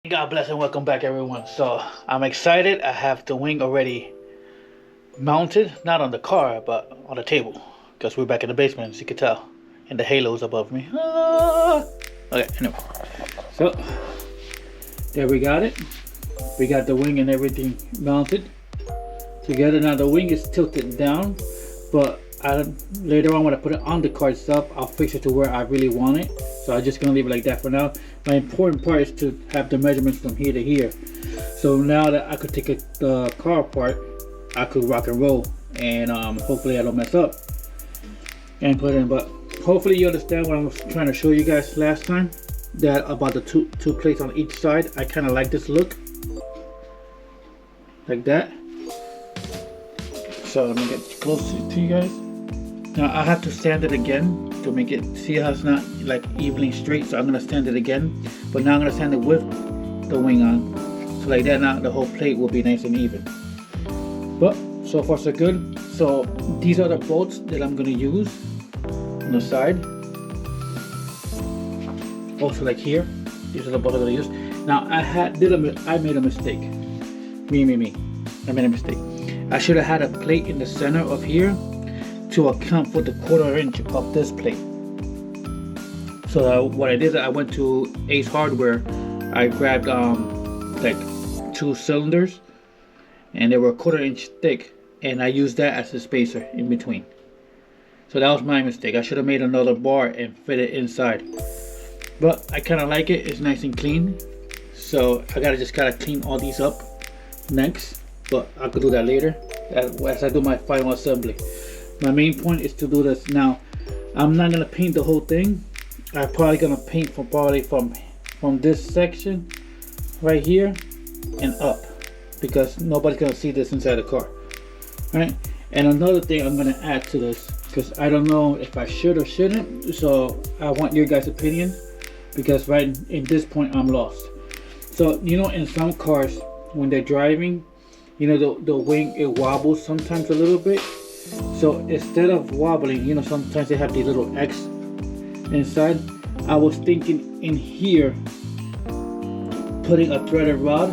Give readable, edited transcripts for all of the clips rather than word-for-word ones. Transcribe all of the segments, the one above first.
God bless and welcome back, everyone. So I'm excited. I have the wing already mounted, not on the car, but on the table, because we're back in the basement, as you can tell, and the halo's above me. Okay, anyway. So there we got it. We got the wing and everything mounted together. Now the wing is tilted down, but later on when I put it on the car itself, I'll fix it to where I really want it. So I'm just gonna leave it like that for now. My important part is to have the measurements from here to here. So now that I could take the car apart, I could rock and roll, and hopefully I don't mess up and put it in. But hopefully you understand what I was trying to show you guys last time, that about the two plates on each side. I kind of like this look, like that. So let me get close to you guys. Now I have to sand it again to make it, see how it's not like evenly straight. So I'm gonna sand it again, but now I'm gonna sand it with the wing on, so like that now the whole plate will be nice and even. But so far so good. So these are the bolts that I'm gonna use on the side. Also like here, these are the bolts I'm gonna use. Now I made a mistake. Me. I made a mistake. I should have had a plate in the center of here to account for the 1/4 inch of this plate. So what I did, I went to Ace Hardware. I grabbed like 2 cylinders, and they were 1/4 inch thick, and I used that as a spacer in between. So that was my mistake. I should have made another bar and fit it inside. But I kind of like it. It's nice and clean. So I gotta clean all these up next, but I could do that later as I do my final assembly. My main point is to do this now. I'm not gonna paint the whole thing. I'm probably gonna paint from this section right here and up, because nobody's gonna see this inside the car. All right. And another thing I'm gonna add to this, because I don't know if I should or shouldn't, so I want your guys' opinion, because right in this point I'm lost. So you know, in some cars when they're driving, you know, the wing, it wobbles sometimes a little bit. So instead of wobbling, you know, sometimes they have these little X inside. I was thinking in here, putting a threaded rod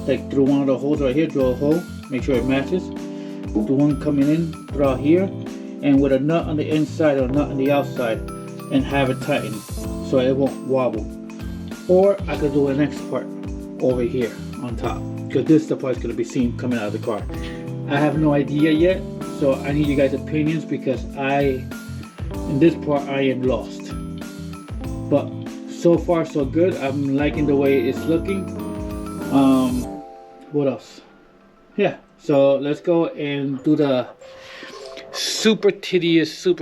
like through one of the holes right here, drill a hole, make sure it matches. The one coming in, draw here, and with a nut on the inside or a nut on the outside, and have it tightened so it won't wobble. Or I could do the next part over here on top, because this is the part that's going to be seen coming out of the car. I have no idea yet, so I need you guys' opinions, because in this part I am lost. But so far so good. I'm liking the way it's looking. What else? Yeah, so let's go and do the super tedious, the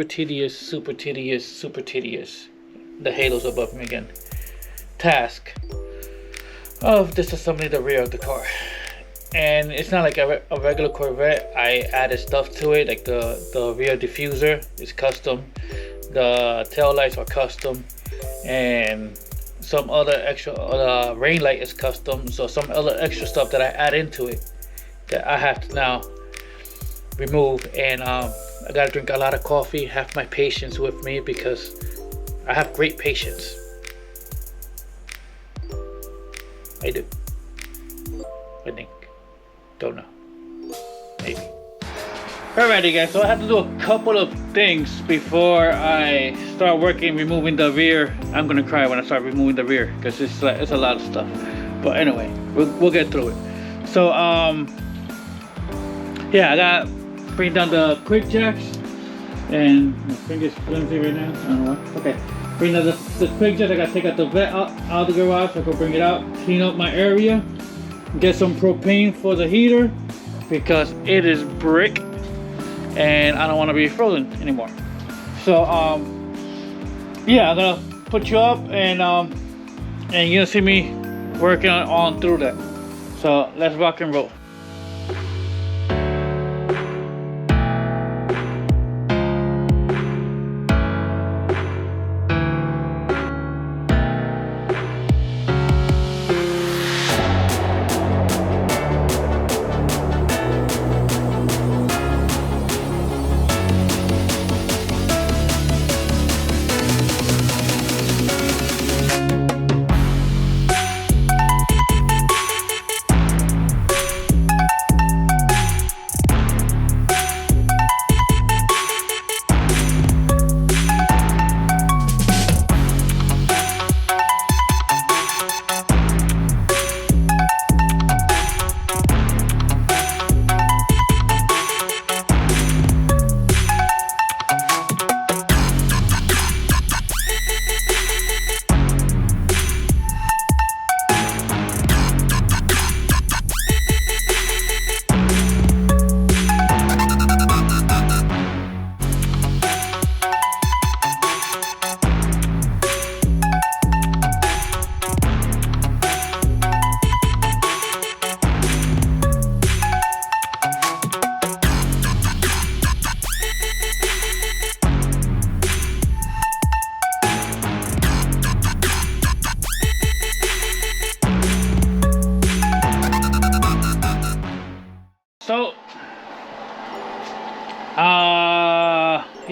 halo's above me again, task of disassembling the rear of the car. And it's not like a regular Corvette. I added stuff to it, like the rear diffuser is custom, the tail lights are custom, and some other extra rain light is custom. So some other extra stuff that I add into it that I have to now remove. And I gotta drink a lot of coffee, have my patience with me, because I have great patience. I do, I think. Don't know. Maybe. Alrighty guys, so I have to do a couple of things before I start working, removing the rear. I'm gonna cry when I start removing the rear, because it's a lot of stuff. But anyway, we'll get through it. So yeah, I got bring down the quick jacks, and my finger's flimsy right now. I don't know what. Okay, bring down the quick jacks. I gotta take out the vet out of the garage. So I go bring it out, clean up my area. Get some propane for the heater, because it is brick and I don't want to be frozen anymore. So yeah, I'm gonna put you up, and you're gonna see me working on through that. So let's rock and roll.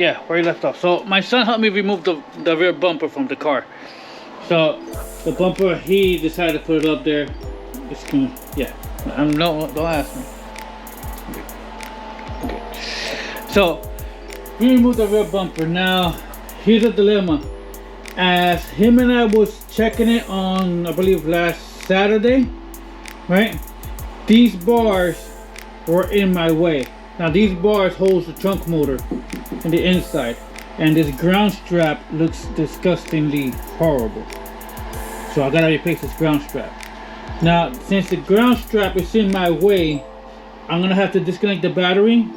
yeah, where he left off. So my son helped me remove the rear bumper from the car. So the bumper, he decided to put it up there. It's gonna, yeah. No, don't ask me. Okay. So we removed the rear bumper. Now here's a dilemma. As him and I was checking it on, I believe last Saturday, right? These bars were in my way. Now these bars holds the trunk motor in the inside, and this ground strap looks disgustingly horrible. So I gotta replace this ground strap. Now since the ground strap is in my way, I'm gonna have to disconnect the battery,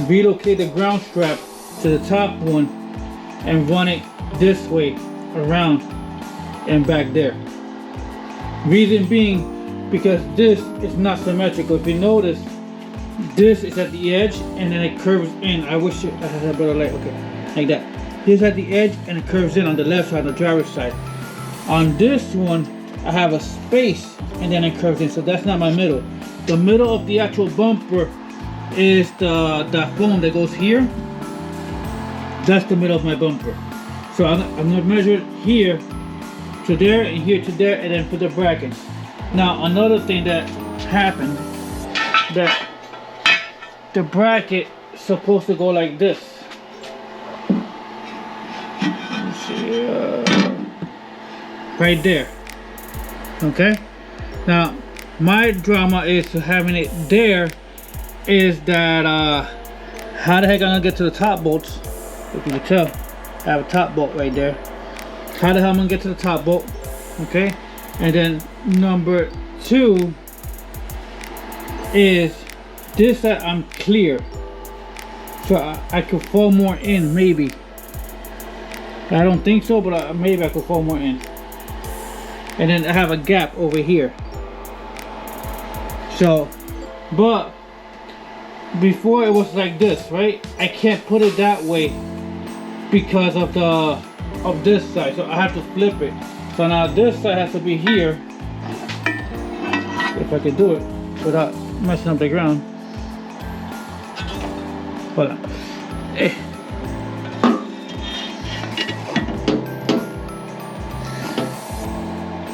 relocate the ground strap to the top one, and run it this way around and back there. Reason being, because this is not symmetrical. If you notice, this is at the edge and then it curves in. I wish I had a better light. Okay, like that. This is at the edge and it curves in on the left side, the driver's side. On this one, I have a space and then it curves in, so that's not my middle. The middle of the actual bumper is the foam that goes here. That's the middle of my bumper. So I'm gonna measure it here to there and here to there, and then put the brackets. Now another thing that happened, that the bracket is supposed to go like this. Let's see, right there. Okay. Now my drama is to having it there is that how the heck I'm gonna get to the top bolts? If you can tell, I have a top bolt right there. How the hell I'm gonna get to the top bolt? Okay, and then number two is this that I'm clear, so I could fall more in maybe. I don't think so, but maybe I could fall more in. And then I have a gap over here. So, but before it was like this, right? I can't put it that way because of this side, so I have to flip it. So now this side has to be here, if I can do it without messing up the ground. Hold on.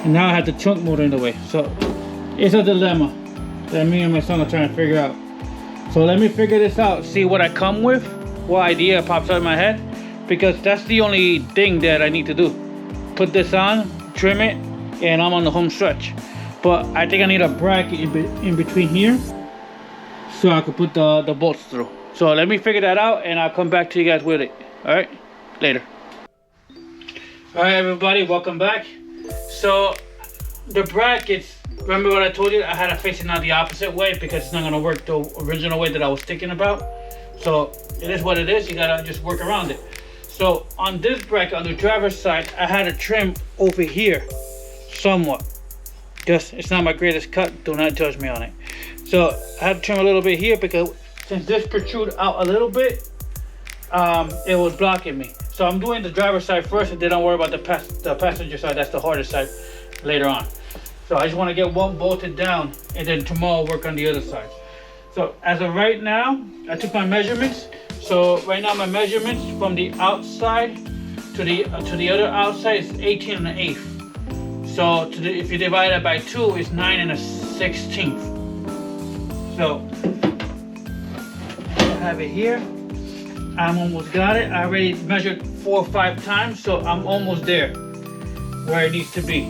And now I have the trunk motor in the way, so it's a dilemma that me and my son are trying to figure out. So let me figure this out, see what I come with, what idea pops out in my head, because that's the only thing that I need to do. Put this on, trim it, and I'm on the home stretch. But I think I need a bracket in between here so I could put the bolts through. So let me figure that out and I'll come back to you guys with it. Alright, later. Alright everybody, welcome back. So the brackets, remember what I told you? I had to face it now the opposite way because it's not gonna work the original way that I was thinking about. So it is what it is, you gotta just work around it. So on this bracket, on the driver's side, I had to trim over here somewhat. Just, it's not my greatest cut, do not judge me on it. So I had to trim a little bit here because since this protrude out a little bit, it was blocking me. So I'm doing the driver's side first and then don't worry about the passenger side, that's the hardest side later on. So I just want to get one bolted down and then tomorrow work on the other side. So as of right now, I took my measurements. So right now my measurements from the outside to the other outside is 18 1/8. So if you divide that by 2, it's 9 1/16. So I have it here. I'm almost got it. I already measured 4 or 5 times, so I'm almost there where it needs to be.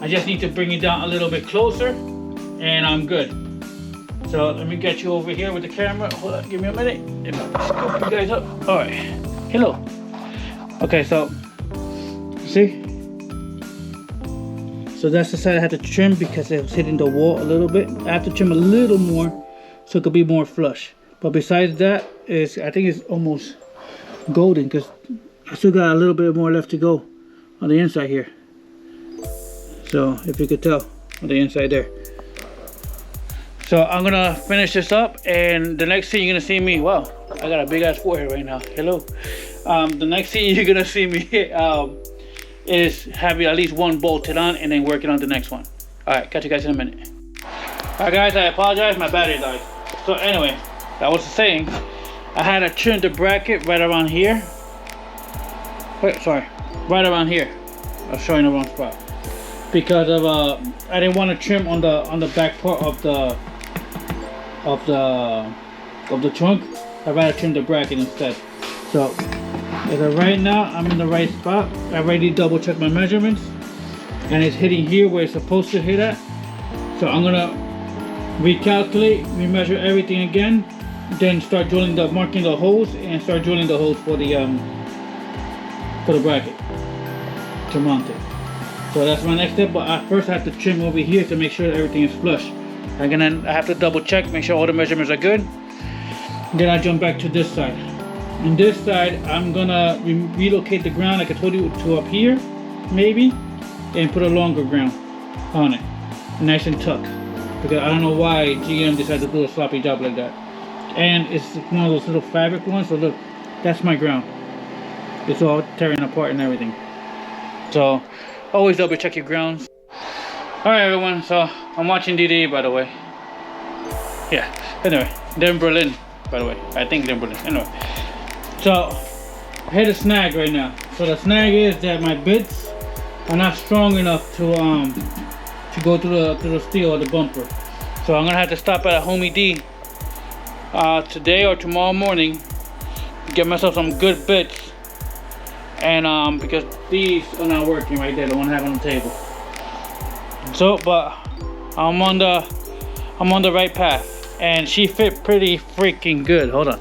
I just need to bring it down a little bit closer and I'm good. So let me get you over here with the camera. Hold on, give me a minute. Let me scoop you guys up. All right, hello. Okay, so see? So that's the side I had to trim because it was hitting the wall a little bit. I have to trim a little more so it could be more flush. But besides that, I think it's almost golden because I still got a little bit more left to go on the inside here. So if you could tell on the inside there. So I'm gonna finish this up, and the next thing you're gonna see me, wow, I got a big ass forehead right now. Hello. The next thing you're gonna see me is having at least one bolted on and then working on the next one. All right, catch you guys in a minute. All right, guys, I apologize, my battery died. So anyway, I was saying, I had to trim the bracket right around here. Wait, sorry, right around here. I was showing the wrong spot because of I didn't want to trim on the back part of the trunk. I'd rather trim the bracket instead. So as of right now, I'm in the right spot. I already double checked my measurements, and it's hitting here where it's supposed to hit at. So I'm gonna recalculate, remeasure everything again, then start drilling marking the holes, and start drilling the holes for the bracket to mount it. So that's my next step. But I first have to trim over here to make sure everything is flush. And then I have to double check, make sure all the measurements are good. Then I jump back to this side. On this side, I'm gonna relocate the ground like I told you to up here, maybe, and put a longer ground on it, nice and tucked. Because I don't know why GM decided to do a sloppy job like that. And it's one of those little fabric ones. So look, that's my ground. It's all tearing apart and everything. So always double check your grounds. All right, everyone. So I'm watching DD, by the way. Yeah. Anyway, they're in Berlin, by the way. I think they're in Berlin. Anyway. So I hit a snag right now. So the snag is that my bits are not strong enough to go through the steel of the bumper. So I'm gonna have to stop at a Homey D today or tomorrow morning to get myself some good bits. And because these are not working right there, the one I have on the table. So, but I'm on the right path, and she fit pretty freaking good. Hold on.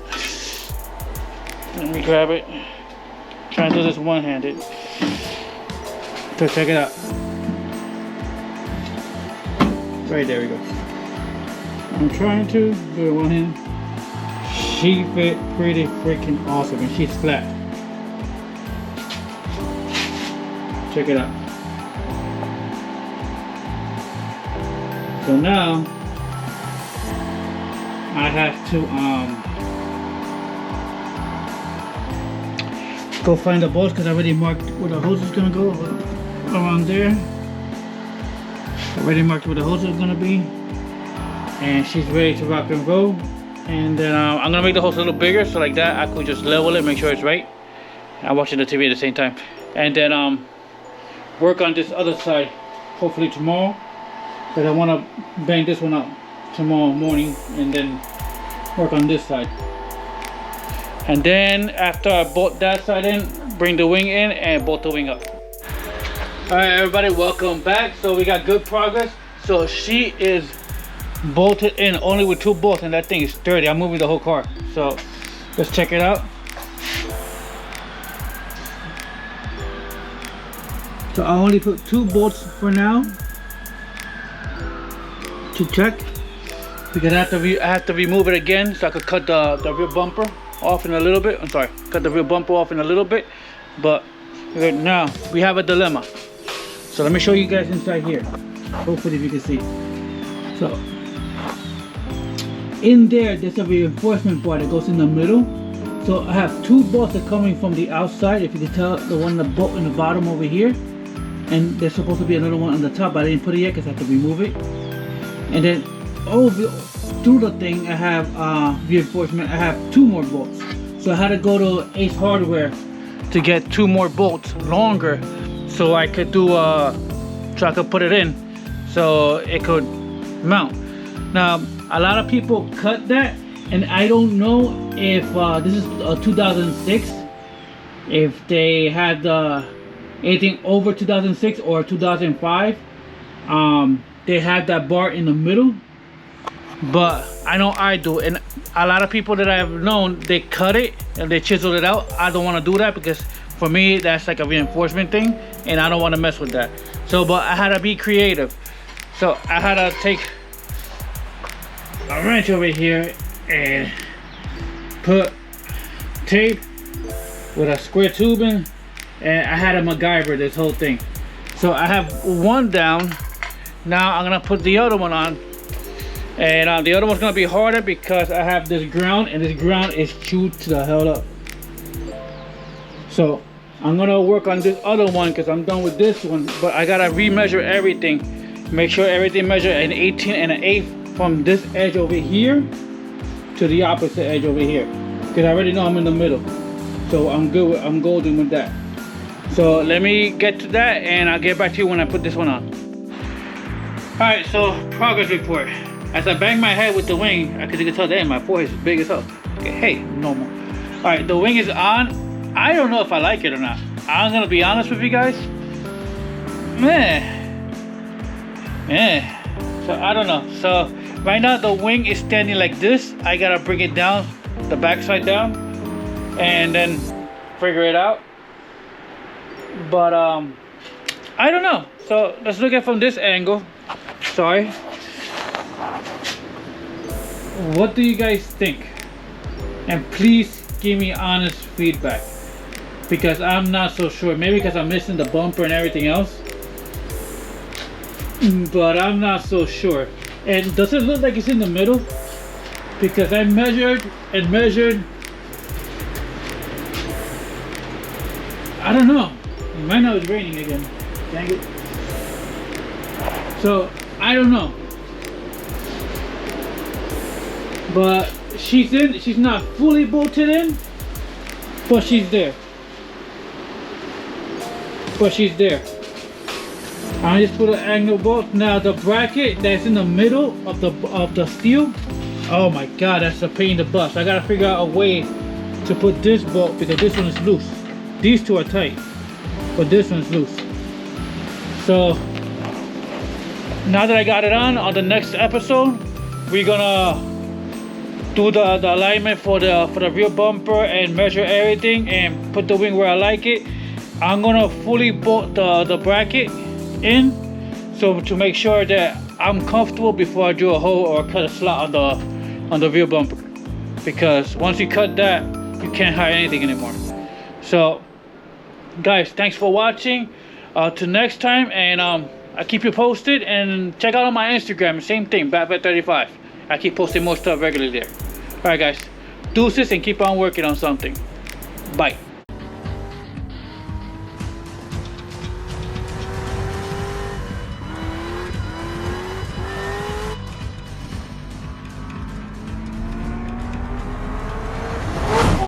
Let me grab it. Try to do this one-handed. So check it out. Right there we go. I'm trying to do it one hand. She fit pretty freaking awesome, and she's flat. Check it out. So now I have to go find the bolts, because I already marked where the hose is gonna go, around there. I already marked where the hose is gonna be, and she's ready to rock and roll. And then I'm gonna make the hose a little bigger, so like that I could just level it, make sure it's right. I'm watching the TV at the same time, and then work on this other side hopefully tomorrow, because I want to bang this one up tomorrow morning, and then work on this side. And then after I bolt that side in, bring the wing in and bolt the wing up. All right, everybody, welcome back. So we got good progress. So she is bolted in only with 2 bolts, and that thing is sturdy. I'm moving the whole car. So let's check it out. So I only put 2 bolts for now to check, because I have to remove it again, so I could cut the rear bumper off in a little bit. I'm sorry, cut the rear bumper off in a little bit. But right now we have a dilemma. So let me show you guys inside here. Hopefully you can see. So in there's a reinforcement bar that goes in the middle. So I have 2 bolts that are coming from the outside. If you can tell, the one that bolt in the bottom over here, and there's supposed to be another one on the top, but I didn't put it yet because I have to remove it. And then over through the thing, I have reinforcement. I have 2 more bolts. So I had to go to Ace Hardware to get 2 more bolts longer, so I could do so I could put it in, so it could mount. Now a lot of people cut that, and I don't know if this is 2006, if they had anything over 2006 or 2005. They had that bar in the middle, but I know I do, and a lot of people that I've known, they cut it and they chisel it out. I don't want to do that, because for me that's like a reinforcement thing, and I don't want to mess with that. So but I had to be creative, so I had to take a wrench over here and put tape with a square tubing, and I had to MacGyver this whole thing. So I have one down. Now I'm gonna put the other one on, and the other one's gonna be harder because I have this ground, and this ground is chewed to the hell up. So I'm gonna work on this other one because I'm done with this one, but I gotta remeasure everything, make sure everything measure an 18 and an 8 from this edge over here to the opposite edge over here, because because I already know I'm in the middle. So I'm good with, I'm golden with that. So let me get to that and I'll get back to you when I put this one on. Alright, so progress report. As I bang my head with the wing, because you can tell that my forehead is big as hell. Okay, hey, normal. Alright, the wing is on. I don't know if I like it or not. I'm gonna be honest with you guys. So I don't know. So right now the wing is standing like this. I gotta bring it down, the backside down, and then figure it out. But I don't know. So let's look at it from this angle. Sorry. What do you guys think? And please give me honest feedback, because I'm not so sure. Maybe because I'm missing the bumper and everything else, but I'm not so sure. And does it look like it's in the middle? Because I measured and measured. I don't know. Right now it's raining again. Dang it. So I don't know. But she's in. She's not fully bolted in, but she's there. But she's there. I just put an angle bolt. Now the bracket that's in the middle of the steel. Oh my god, that's a pain in the butt. I gotta figure out a way to put this bolt, because this one is loose. These two are tight, but this one's loose. So now that I got it on the next episode, we're gonna do the alignment for the rear bumper and measure everything and put the wing where I like it. I'm gonna fully bolt the bracket in, so to make sure that I'm comfortable before I drill a hole or cut a slot on the rear bumper, because once you cut that, you can't hide anything anymore. So guys, thanks for watching. Till next time, and I keep you posted, and check out on my Instagram, same thing, BatVet35. I keep posting more stuff regularly there. Alright guys, deuces, and keep on working on something. Bye.